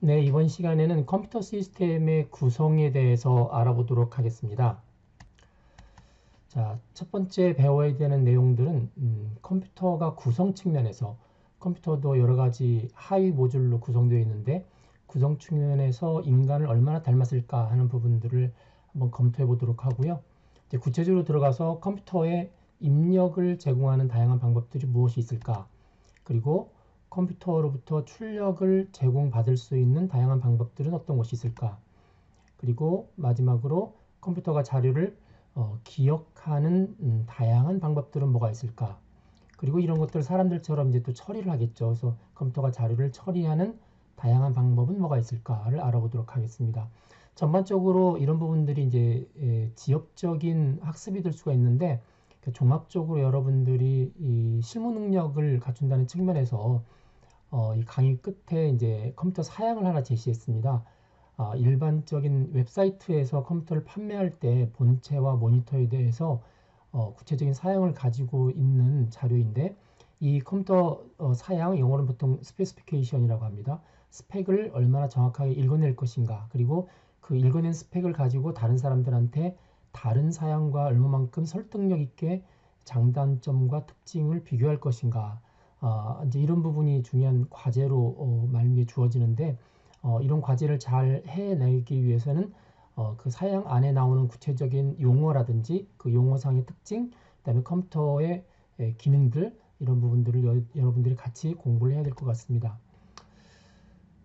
네, 이번 시간에는 컴퓨터 시스템의 구성에 대해서 알아보도록 하겠습니다. 자, 첫 번째 배워야 되는 내용들은 컴퓨터가 구성 측면에서 컴퓨터도 여러 가지 하위 모듈로 구성되어 있는데 구성 측면에서 인간을 얼마나 닮았을까 하는 부분들을 한번 검토해 보도록 하고요. 이제 구체적으로 들어가서 컴퓨터에 입력을 제공하는 다양한 방법들이 무엇이 있을까? 그리고 컴퓨터로부터 출력을 제공받을 수 있는 다양한 방법들은 어떤 것이 있을까? 그리고 마지막으로 컴퓨터가 자료를 기억하는 다양한 방법들은 뭐가 있을까? 그리고 이런 것들 사람들처럼 이제 또 처리를 하겠죠. 그래서 컴퓨터가 자료를 처리하는 다양한 방법은 뭐가 있을까를 알아보도록 하겠습니다. 전반적으로 이런 부분들이 이제 지역적인 학습이 될 수가 있는데 종합적으로 여러분들이 이 실무 능력을 갖춘다는 측면에서 이 강의 끝에 이제 컴퓨터 사양을 하나 제시했습니다. 일반적인 웹사이트에서 컴퓨터를 판매할 때 본체와 모니터에 대해서 구체적인 사양을 가지고 있는 자료인데 이 컴퓨터 사양, 영어로는 보통 스페시피케이션이라고 합니다. 스펙을 얼마나 정확하게 읽어낼 것인가, 그리고 그 읽어낸 스펙을 가지고 다른 사람들한테 다른 사양과 얼마만큼 설득력 있게 장단점과 특징을 비교할 것인가, 이제 이런 부분이 중요한 과제로 말미에 주어지는데 이런 과제를 잘 해내기 위해서는 그 사양 안에 나오는 구체적인 용어라든지 그 용어상의 특징, 그다음에 컴퓨터의 기능들, 이런 부분들을 여러분들이 같이 공부를 해야 될 것 같습니다.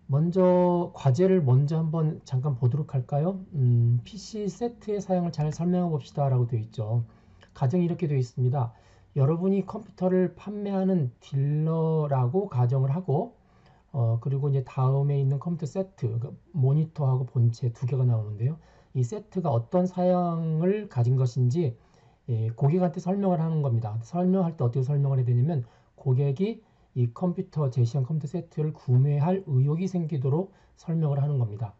먼저 과제를 먼저 한번 잠깐 보도록 할까요? PC 세트의 사양을 잘 설명해 봅시다 라고 되어 있죠. 가정이 이렇게 되어 있습니다. 여러분이 컴퓨터를 판매하는 딜러라고 가정을 하고 그리고 이제 다음에 있는 컴퓨터 세트, 그러니까 모니터하고 본체 두 개가 나오는데요. 이 세트가 어떤 사양을 가진 것인지 고객한테 설명을 하는 겁니다. 설명할 때 어떻게 설명을 해야 되냐면 고객이 이 컴퓨터, 제시한 컴퓨터 세트를 구매할 의욕이 생기도록 설명을 하는 겁니다.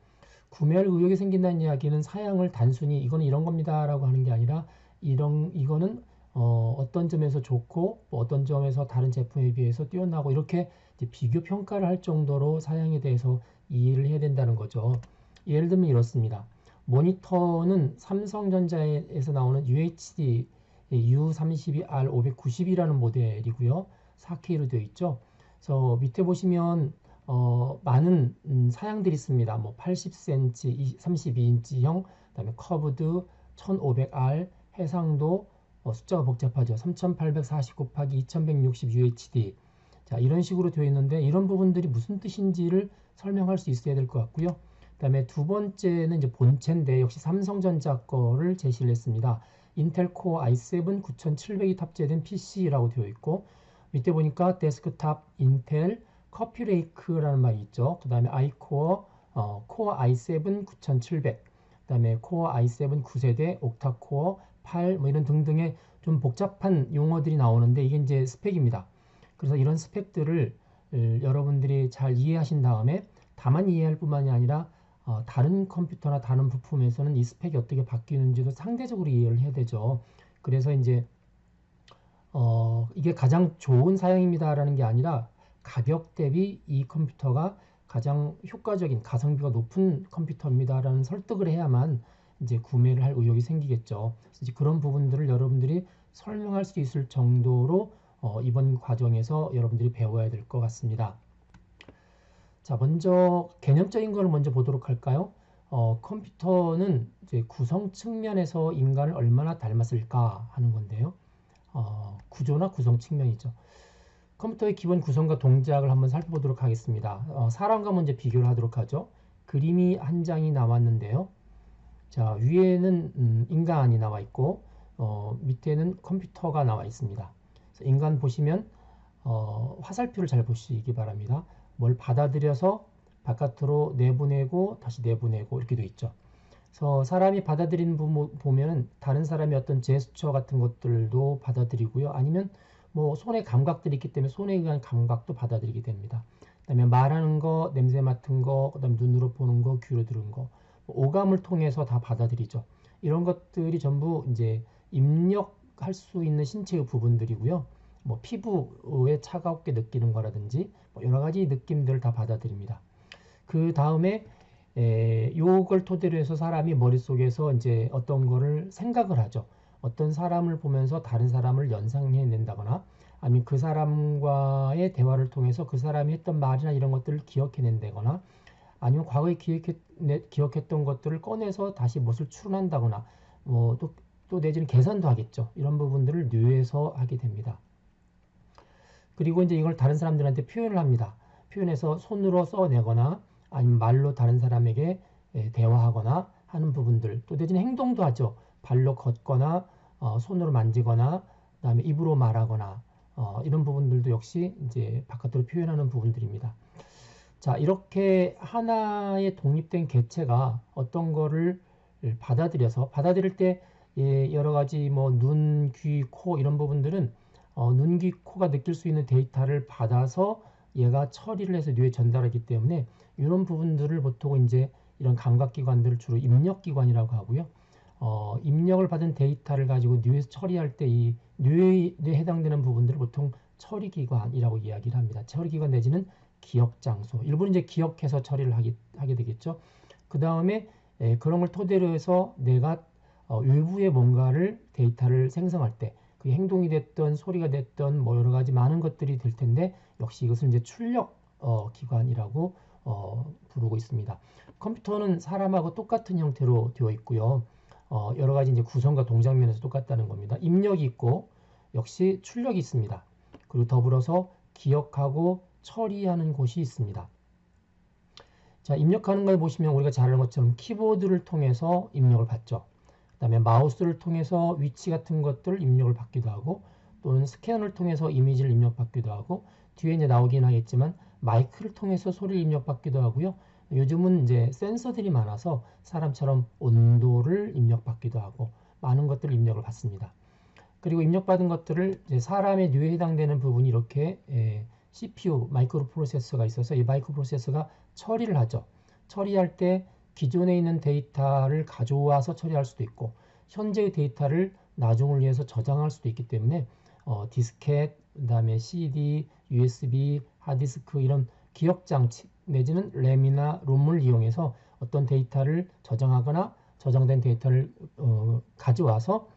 구매할 의욕이 생긴다는 이야기는 사양을 단순히 이거는 이런 겁니다 라고 하는 게 아니라 이거는 어떤 점에서 좋고 어떤 점에서 다른 제품에 비해서 뛰어나고 이렇게 이제 비교 평가를 할 정도로 사양에 대해서 이해를 해야 된다는 거죠. 예를 들면 이렇습니다. 모니터는 삼성전자에서 나오는 UHD U32R590이라는 모델이고요. 4K로 되어 있죠. 그래서 밑에 보시면 많은 사양들이 있습니다. 뭐 80cm, 32인치형, 그다음에 커브드 1500R, 해상도 숫자가 복잡하죠. 3840 곱하기 2160 UHD. 자, 이런 식으로 되어 있는데 이런 부분들이 무슨 뜻인지를 설명할 수 있어야 될 것 같고요. 그다음에 두 번째는 이제 본체인데 역시 삼성전자 거를 제시를 했습니다. 인텔 코어 i7 9700이 탑재된 PC라고 되어 있고 밑에 보니까 데스크탑 인텔 커피레이크라는 말이 있죠. 그 다음에 아이코어 코어 i7 9700, 그 다음에 코어 i7 9세대 옥타코어 8, 뭐 이런 등등의 좀 복잡한 용어들이 나오는데 이게 이제 스펙입니다. 그래서 이런 스펙들을 여러분들이 잘 이해하신 다음에 다만 이해할 뿐만이 아니라 다른 컴퓨터나 다른 부품에서는 이 스펙이 어떻게 바뀌는지도 상대적으로 이해를 해야 되죠. 그래서 이제 이게 가장 좋은 사양입니다라는 게 아니라 가격 대비 이 컴퓨터가 가장 효과적인 가성비가 높은 컴퓨터입니다라는 설득을 해야만 이제 구매를 할 의욕이 생기겠죠. 그래서 이제 그런 부분들을 여러분들이 설명할 수 있을 정도로 이번 과정에서 여러분들이 배워야 될 것 같습니다. 자, 먼저 개념적인 걸 먼저 보도록 할까요? 컴퓨터는 이제 구성 측면에서 인간을 얼마나 닮았을까 하는 건데요. 구조나 구성 측면이죠. 컴퓨터의 기본 구성과 동작을 한번 살펴보도록 하겠습니다. 사람과 먼저 비교를 하도록 하죠. 그림이 한 장이 나왔는데요. 자, 위에는 인간이 나와 있고 밑에는 컴퓨터가 나와 있습니다. 그래서 인간 보시면 화살표를 잘 보시기 바랍니다. 뭘 받아들여서 바깥으로 내보내고 다시 내보내고 이렇게 되어 있죠. 그래서 사람이 받아들이는 부분 보면은 다른 사람의 어떤 제스처 같은 것들도 받아들이고요. 아니면 뭐 손의 감각들이 있기 때문에 손에 의한 감각도 받아들이게 됩니다. 그다음에 말하는 거, 냄새 맡은 거, 그다음에 눈으로 보는 거, 귀로 들은 거, 오감을 통해서 다 받아들이죠. 이런 것들이 전부 이제 입력할 수 있는 신체의 부분들이고요. 뭐 피부에 차갑게 느끼는 거라든지 뭐 여러 가지 느낌들을 다 받아들입니다. 그 다음에 요걸 토대로 해서 사람이 머릿속에서 이제 어떤 거를 생각을 하죠. 어떤 사람을 보면서 다른 사람을 연상해낸다거나 아니면 그 사람과의 대화를 통해서 그 사람이 했던 말이나 이런 것들을 기억해낸다거나 아니면 과거에 기억했던 것들을 꺼내서 다시 무엇을 추론한다거나 뭐 또 내지는 계산도 하겠죠. 이런 부분들을 뇌에서 하게 됩니다. 그리고 이제 이걸 다른 사람들한테 표현을 합니다. 표현해서 손으로 써내거나 아니면 말로 다른 사람에게 대화하거나 하는 부분들, 또 내지는 행동도 하죠. 발로 걷거나 손으로 만지거나 그다음에 입으로 말하거나 이런 부분들도 역시 이제 바깥으로 표현하는 부분들입니다. 자, 이렇게 하나의 독립된 개체가 어떤 거를 받아들일 때 여러 가지 뭐 눈, 귀, 코 이런 부분들은 눈, 귀, 코가 느낄 수 있는 데이터를 받아서 얘가 처리를 해서 뇌에 전달하기 때문에 이런 부분들을 보통 이제 이런 감각기관들을 주로 입력기관이라고 하고요. 입력을 받은 데이터를 가지고 뇌에서 처리할 때 이 뇌에 해당되는 부분들을 보통 처리기관이라고 이야기를 합니다. 처리기관 내지는 기억장소. 일부는 이제 기억해서 처리를 하게 되겠죠. 그 다음에 그런 걸 토대로 해서 내가 외부의 뭔가를 데이터를 생성할 때 그게 행동이 됐던 소리가 됐던 뭐 여러 가지 많은 것들이 될 텐데 역시 이것은 이제 출력 기관이라고 부르고 있습니다. 컴퓨터는 사람하고 똑같은 형태로 되어 있고요. 여러 가지 이제 구성과 동작 면에서 똑같다는 겁니다. 입력이 있고 역시 출력이 있습니다. 그리고 더불어서 기억하고 처리하는 곳이 있습니다. 자, 입력하는 걸 보시면 우리가 잘 아는 것처럼 키보드를 통해서 입력을 받죠. 그 다음에 마우스를 통해서 위치 같은 것들 입력을 받기도 하고 또는 스캐너를 통해서 이미지를 입력받기도 하고 뒤에 이제 나오긴 하겠지만 마이크를 통해서 소리를 입력받기도 하고요. 요즘은 이제 센서들이 많아서 사람처럼 온도를 입력받기도 하고 많은 것들을 입력을 받습니다. 그리고 입력받은 것들을 이제 사람의 뇌에 해당되는 부분이 이렇게 CPU, 마이크로 프로세서가 있어서 이 마이크로 프로세서가 처리를 하죠. 처리할 때 기존에 있는 데이터를 가져와서 처리할 수도 있고 현재의 데이터를 나중을 위해서 저장할 수도 있기 때문에 디스켓, 그 다음에 CD, USB, 하드디스크 이런 기억장치 내지는 램이나 롬을 이용해서 어떤 데이터를 저장하거나 저장된 데이터를 가져와서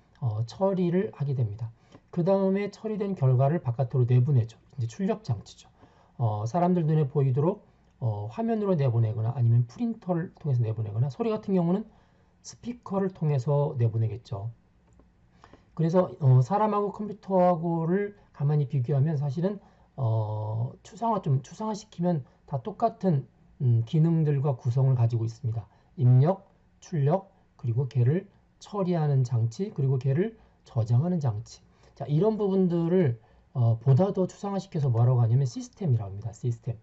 처리를 하게 됩니다. 그 다음에 처리된 결과를 바깥으로 내보내죠. 이제 출력 장치죠. 사람들 눈에 보이도록 화면으로 내보내거나 아니면 프린터를 통해서 내보내거나 소리 같은 경우는 스피커를 통해서 내보내겠죠. 그래서 사람하고 컴퓨터하고를 가만히 비교하면 사실은 추상화시키면 다 똑같은 기능들과 구성을 가지고 있습니다. 입력, 출력, 그리고 걔를 처리하는 장치, 그리고 걔를 저장하는 장치. 자, 이런 부분들을 보다 더 추상화시켜서 뭐라고 하냐면 시스템이라고 합니다. 시스템.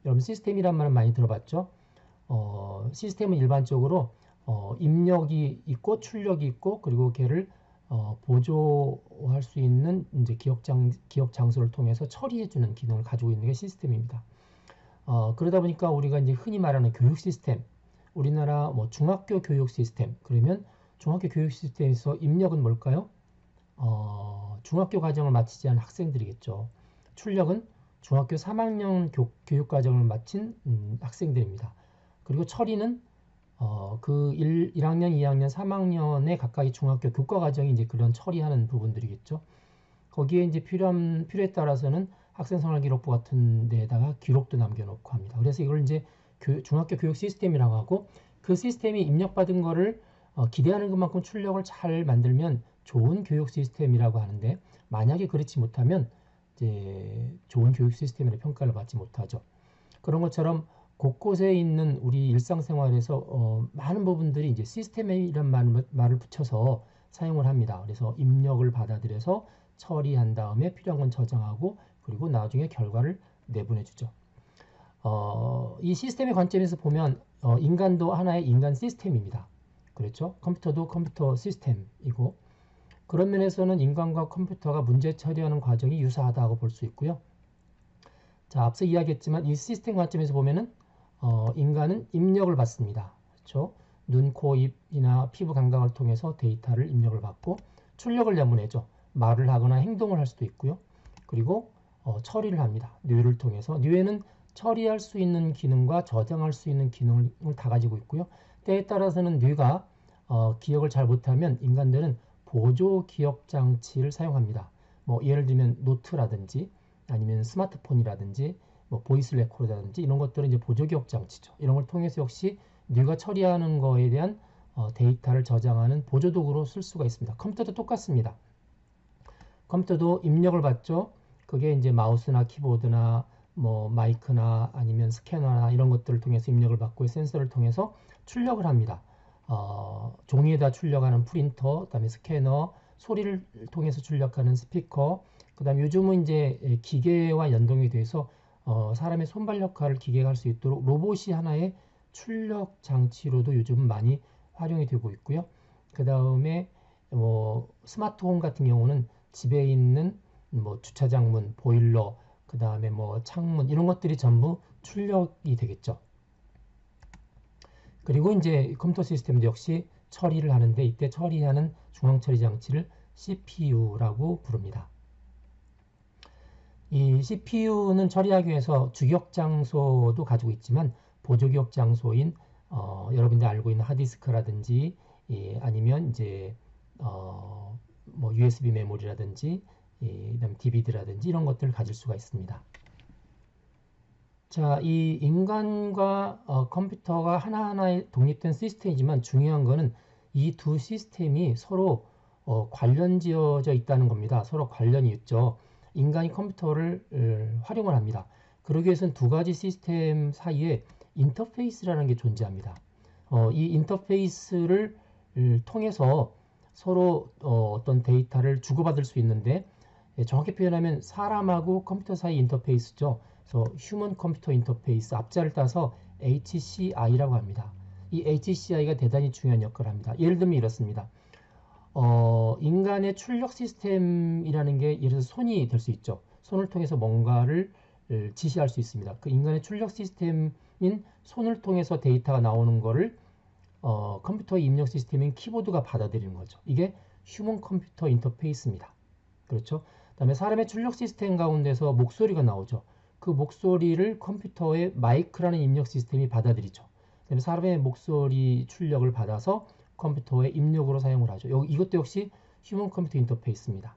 여러분 시스템이란 말은 많이 들어봤죠? 시스템은 일반적으로 입력이 있고 출력이 있고 그리고 걔를 보조할 수 있는 이제 기억 장소를 통해서 처리해주는 기능을 가지고 있는 게 시스템입니다. 그러다 보니까 우리가 이제 흔히 말하는 교육 시스템, 우리나라 뭐 중학교 교육 시스템, 그러면 중학교 교육 시스템에서 입력은 뭘까요? 중학교 과정을 마치지 않은 학생들이겠죠. 출력은 중학교 3학년 교육 과정을 마친 학생들입니다. 그리고 처리는 그 1학년, 2학년, 3학년에 각각의 중학교 교과 과정이 이제 그런 처리하는 부분들이겠죠. 거기에 이제 필요에 따라서는 학생생활기록부 같은 데다가 기록도 남겨놓고 합니다. 그래서 이걸 이제 중학교 교육 시스템이라고 하고 그 시스템이 입력받은 거를 기대하는 것만큼 출력을 잘 만들면 좋은 교육 시스템이라고 하는데 만약에 그렇지 못하면 이제 좋은 교육 시스템이라는 평가를 받지 못하죠. 그런 것처럼 곳곳에 있는 우리 일상생활에서 많은 부분들이 이제 시스템이란 말을 붙여서 사용을 합니다. 그래서 입력을 받아들여서 처리한 다음에 필요한 건 저장하고 그리고 나중에 결과를 내보내주죠. 이 시스템의 관점에서 보면 인간도 하나의 인간 시스템입니다. 그렇죠? 컴퓨터도 컴퓨터 시스템이고 그런 면에서는 인간과 컴퓨터가 문제 처리하는 과정이 유사하다고 볼 수 있고요. 자, 앞서 이야기했지만 이 시스템 관점에서 보면은 인간은 입력을 받습니다. 그렇죠? 눈, 코, 입이나 피부 감각을 통해서 데이터를 입력을 받고 출력을 내보내죠. 말을 하거나 행동을 할 수도 있고요. 그리고 처리를 합니다. 뇌를 통해서. 뇌는 처리할 수 있는 기능과 저장할 수 있는 기능을 다 가지고 있고요. 때에 따라서는 뇌가 기억을 잘 못하면 인간들은 보조 기억 장치를 사용합니다. 뭐 예를 들면 노트라든지 아니면 스마트폰이라든지 뭐 보이스 레코더라든지 이런 것들은 이제 보조 기억 장치죠. 이런 걸 통해서 역시 뇌가 처리하는 거에 대한 데이터를 저장하는 보조 도구로 쓸 수가 있습니다. 컴퓨터도 똑같습니다. 컴퓨터도 입력을 받죠. 그게 이제 마우스나 키보드나 뭐 마이크나 아니면 스캐너나 이런 것들을 통해서 입력을 받고 센서를 통해서 출력을 합니다. 종이에다 출력하는 프린터, 그다음에 스캐너, 소리를 통해서 출력하는 스피커, 그다음에 요즘은 이제 기계와 연동이 돼서 사람의 손발 역할을 기계가 할 수 있도록 로봇이 하나의 출력 장치로도 요즘 많이 활용이 되고 있고요. 그 다음에 뭐 스마트홈 같은 경우는 집에 있는 뭐 주차장 문, 보일러, 그 다음에 뭐 창문 이런 것들이 전부 출력이 되겠죠. 그리고 이제 컴퓨터 시스템도 역시 처리를 하는데 이때 처리하는 중앙 처리 장치를 CPU라고 부릅니다. 이 CPU는 처리하기 위해서 주기억 장소도 가지고 있지만 보조기억 장소인 여러분들 알고 있는 하드디스크라든지 아니면 이제 뭐 USB 메모리라든지 그다음 DVD라든지 이런 것들을 가질 수가 있습니다. 자, 이 인간과 컴퓨터가 하나하나의 독립된 시스템이지만 중요한 거는 이 두 시스템이 서로 관련 지어져 있다는 겁니다. 서로 관련이 있죠. 인간이 컴퓨터를 활용을 합니다. 그러기 위해서는 두 가지 시스템 사이에 인터페이스라는 게 존재합니다. 이 인터페이스를 통해서 서로 어떤 데이터를 주고받을 수 있는데 정확히 표현하면 사람하고 컴퓨터 사이 인터페이스죠. 그래서 휴먼 컴퓨터 인터페이스 앞자를 따서 HCI라고 합니다. 이 HCI가 대단히 중요한 역할을 합니다. 예를 들면 이렇습니다. 인간의 출력 시스템이라는 게 예를 들어서 손이 될 수 있죠. 손을 통해서 뭔가를 지시할 수 있습니다. 그 인간의 출력 시스템인 손을 통해서 데이터가 나오는 거를 컴퓨터의 입력 시스템인 키보드가 받아들이는 거죠. 이게 휴먼 컴퓨터 인터페이스입니다. 그렇죠? 그다음에 사람의 출력 시스템 가운데서 목소리가 나오죠. 그 목소리를 컴퓨터의 마이크라는 입력 시스템이 받아들이죠. 그다음에 사람의 목소리 출력을 받아서 컴퓨터의 입력으로 사용을 하죠. 이것도 역시 휴먼 컴퓨터 인터페이스입니다.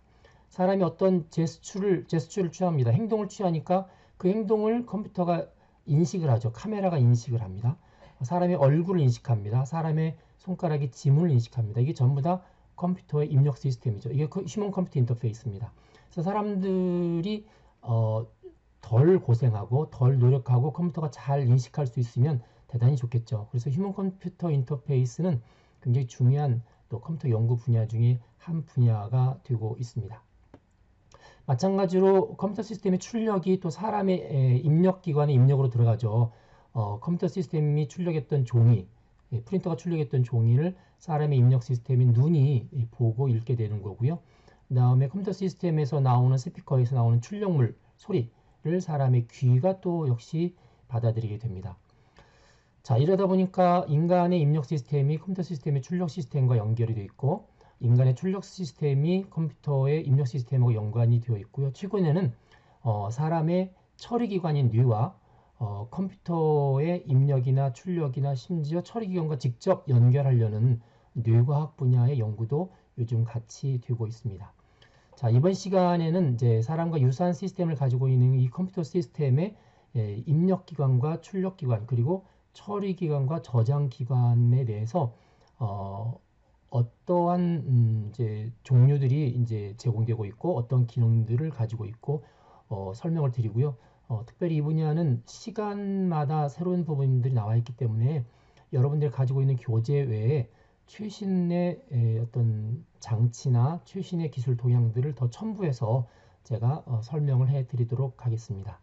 사람이 어떤 제스처를 취합니다. 행동을 취하니까 그 행동을 컴퓨터가 인식을 하죠. 카메라가 인식을 합니다. 사람의 얼굴을 인식합니다. 사람의 손가락의 지문을 인식합니다. 이게 전부 다 컴퓨터의 입력 시스템이죠. 이게 휴먼 컴퓨터 인터페이스입니다. 그래서 사람들이 덜 고생하고 덜 노력하고 컴퓨터가 잘 인식할 수 있으면 대단히 좋겠죠. 그래서 휴먼 컴퓨터 인터페이스는 굉장히 중요한 또 컴퓨터 연구 분야 중에 한 분야가 되고 있습니다. 마찬가지로 컴퓨터 시스템의 출력이 또 사람의 입력기관의 입력으로 들어가죠. 컴퓨터 시스템이 출력했던 종이, 프린터가 출력했던 종이를 사람의 입력 시스템인 눈이 보고 읽게 되는 거고요. 그 다음에 컴퓨터 시스템에서 나오는 스피커에서 나오는 출력물, 소리를 사람의 귀가 또 역시 받아들이게 됩니다. 자, 이러다 보니까 인간의 입력 시스템이 컴퓨터 시스템의 출력 시스템과 연결이 되어 있고 인간의 출력 시스템이 컴퓨터의 입력 시스템하고 연관이 되어 있고요. 최근에는 사람의 처리기관인 뇌와 컴퓨터의 입력이나 출력이나 심지어 처리기관과 직접 연결하려는 뇌과학 분야의 연구도 요즘 같이 되고 있습니다. 자, 이번 시간에는 이제 사람과 유사한 시스템을 가지고 있는 이 컴퓨터 시스템의 입력기관과 출력기관 그리고 처리기관과 저장기관에 대해서 어떠한 이제 종류들이 이제 제공되고 있고 어떤 기능들을 가지고 있고 설명을 드리고요. 특별히 이 분야는 시간마다 새로운 부분들이 나와 있기 때문에 여러분들이 가지고 있는 교재 외에 최신의 어떤 장치나 최신의 기술 동향들을 더 첨부해서 제가 설명을 해 드리도록 하겠습니다.